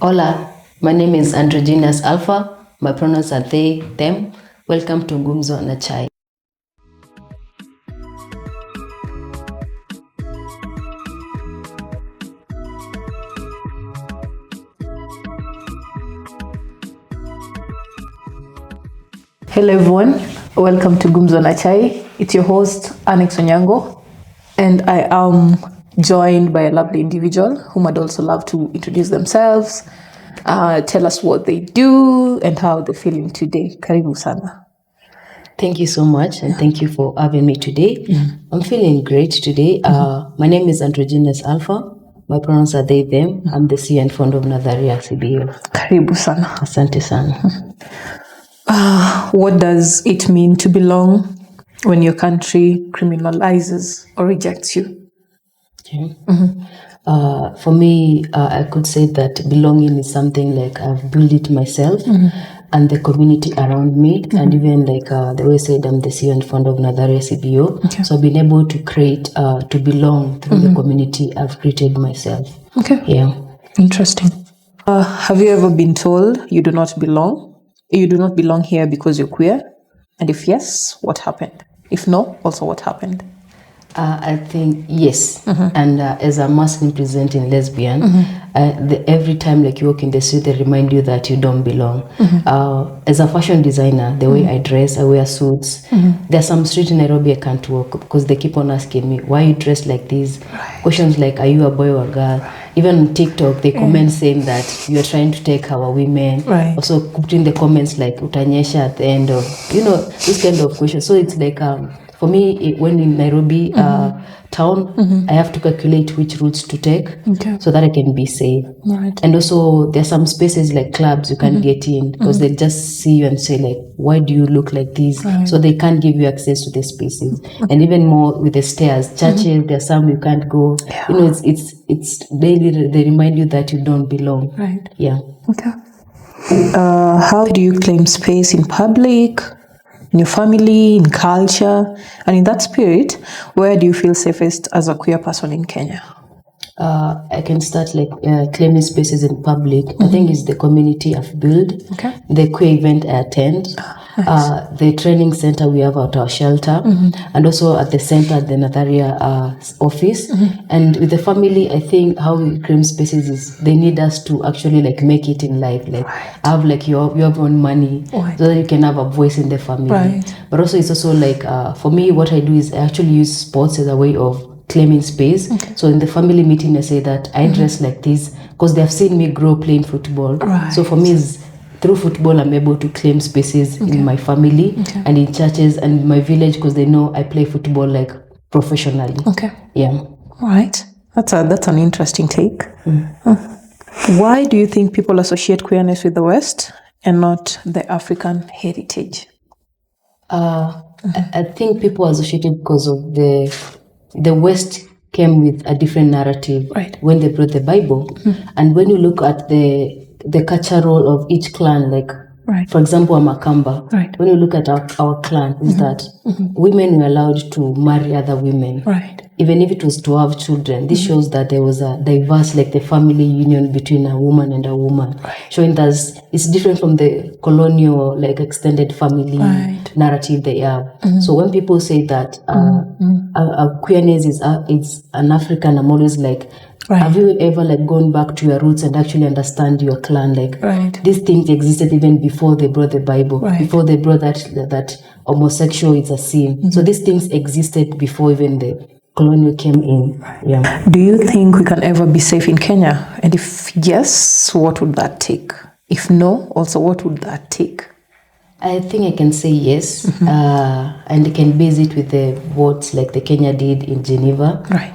Hola, my name is Androgynous Alpha. My pronouns are they, them. Welcome to Gumzo na Chai. Hello everyone, welcome to Gumzo na Chai. It's your host Annex Onyango, and I am joined by a lovely individual whom I'd also love to introduce themselves, tell us what they do and how they're feeling today. Karibu sana. Thank you so much, and thank you for having me today. I'm feeling great today. My name is Androgynous Alpha. My pronouns are they, them. I'm the CEO and founder of Nadharia CBO. Karibu sana. Asante sana. What does it mean to belong when your country criminalizes or rejects you? Okay. For me, I could say that belonging is something like I've built it myself and the community around me, and even like the way I said, I'm the CEO and founder of Nadharia CBO. Okay. So I've been able to create, to belong through the community I've created myself. Okay. Yeah. Interesting. Have you ever been told you do not belong? You do not belong here because you're queer? And if yes, what happened? If no, also what happened? I think yes, and as a masculine presenting lesbian, every time like you walk in the street, they remind you that you don't belong. As a fashion designer, the way I dress, I wear suits. There's some street in Nairobi I can't walk because they keep on asking me, why you dress like this? Questions like, are you a boy or a girl? Even on TikTok, they comment saying that you're trying to take our women. Right. Also putting the comments like utanyesha at the end of, this kind of questions. So it's like, for me, when in Nairobi town, I have to calculate which routes to take so that I can be safe. Right. And also, there are some spaces like clubs you can't get in because they just see you and say like, why do you look like this? Right. So they can't give you access to the spaces. And even more with the stairs, churches, there are some you can't go. Yeah. It's daily, they remind you that you don't belong. Right. Yeah. Okay. How do you claim space in public, in your family, in culture? And in that spirit, where do you feel safest as a queer person in Kenya? I can start like claiming spaces in public. I think it's the community I've built, Okay. the queer event I attend, the training center we have at our shelter, and also at the center at the Nadharia office. And with the family, I think how we claim spaces is they need us to actually like make it in life, like have like your own money Right. so that you can have a voice in the family. Right. But also it's also like for me, what I do is I actually use sports as a way of claiming space. So in the family meeting, I say that I dress like this because they have seen me grow playing football. Right. So for me, through football, I'm able to claim spaces in my family and in churches and in my village because they know I play football like professionally. Okay. Yeah. All right. That's an interesting take. Why do you think people associate queerness with the West and not the African heritage? I think people associate it because of the West came with a different narrative Right. when they brought the Bible. And when you look at the cultural of each clan, like Right. for example, Amakamba, Right. when you look at our clan, is that women were allowed to marry other women. Right. Even if it was to have children, this shows that there was a diverse, like the family union between a woman and a woman, showing that it's different from the colonial, like extended family narrative they have. So when people say that queerness is it's an African, I'm always like, have you ever like gone back to your roots and actually understand your clan? Like these things existed even before they brought the Bible, before they brought that homosexual is a sin. So these things existed before even the colonial came in. Yeah. Do you think we can ever be safe in Kenya? And if yes, what would that take? If no, also what would that take? I think I can say yes, and I can base it with what like the Kenya did in Geneva. Right.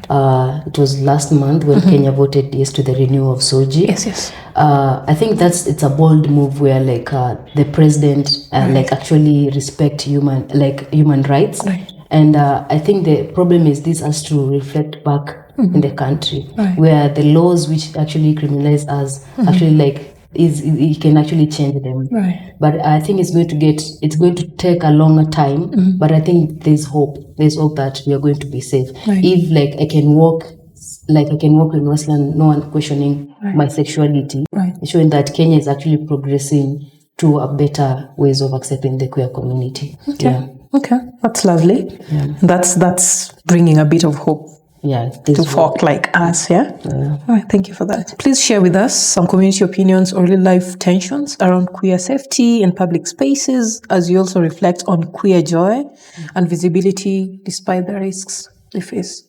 It was last month when Kenya voted yes to the renewal of SOGI. Yes. I think it's a bold move where like the president like actually respect human rights. Right. And I think the problem is this has to reflect back in the country where the laws which actually criminalize us actually like it can actually change them. Right. But I think it's going to take a longer time. But I think there's hope that we are going to be safe. If like I can walk in Westland, no one questioning my sexuality. showing that Kenya is actually progressing to a better ways of accepting the queer community. Okay. Okay, that's lovely. That's bringing a bit of hope to folk like us. All right, thank you for that. Please share with us some community opinions or real life tensions around queer safety in public spaces, as you also reflect on queer joy and visibility despite the risks we face.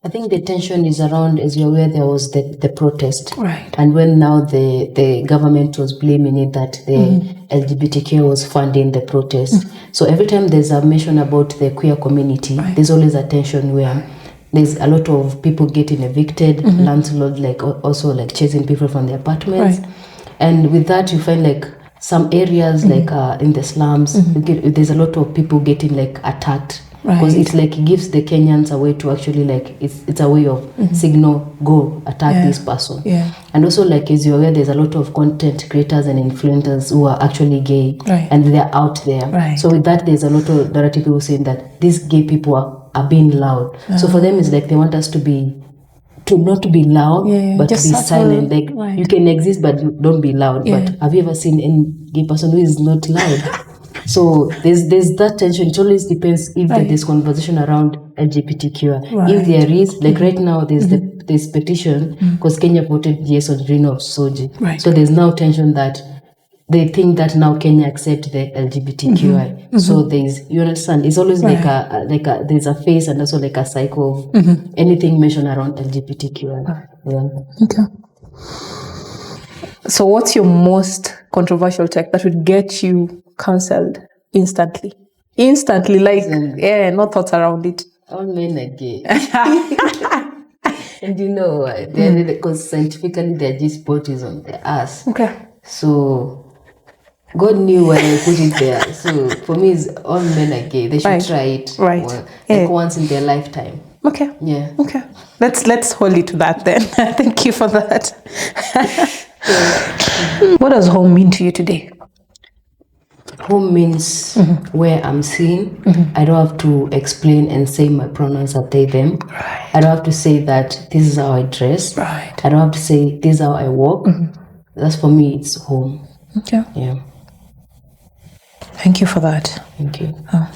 I think the tension is around, as you're aware, there was the protest. Right. And when now the government was blaming it that the LGBTQ was funding the protest. So every time there's a mention about the queer community, there's always a tension where there's a lot of people getting evicted, landlords also chasing people from their apartments. Right. And with that, you find some areas in the slums, there's a lot of people getting attacked. Because it's it gives the Kenyans a way to actually it's a way of signal, go attack this person. And also as you're aware, there's a lot of content creators and influencers who are actually gay and they're out there. So with that, there's a lot of narrative people saying that these gay people are being loud. So for them, it's they want us to not to be loud, but to be silent. You can exist, but you don't be loud. But have you ever seen any gay person who is not loud? So there's that tension. It always depends if there's conversation around LGBTQ. If there is, right now, there's this petition because Kenya voted yes on Rino Soji. So there's now tension that they think that now Kenya accept the LGBTQI. So you understand, it's always there's a phase and also a cycle of anything mentioned around LGBTQI. Okay. So what's your most controversial take that would get you cancelled instantly? No thoughts around it. All men are gay. And because scientifically their G-spot is on their ass. Okay. So God knew when I put it there. So for me, it's all men are gay. They should try it once in their lifetime. Okay. Yeah. Okay. Let's hold it to that then. Thank you for that. What does home mean to you today? Home means where I'm seen. I don't have to explain and say my pronouns are they, them. I don't have to say that this is how I dress. I don't have to say this is how I walk. That's for me, it's home. Okay. Yeah. Thank you for that. Thank you. Oh.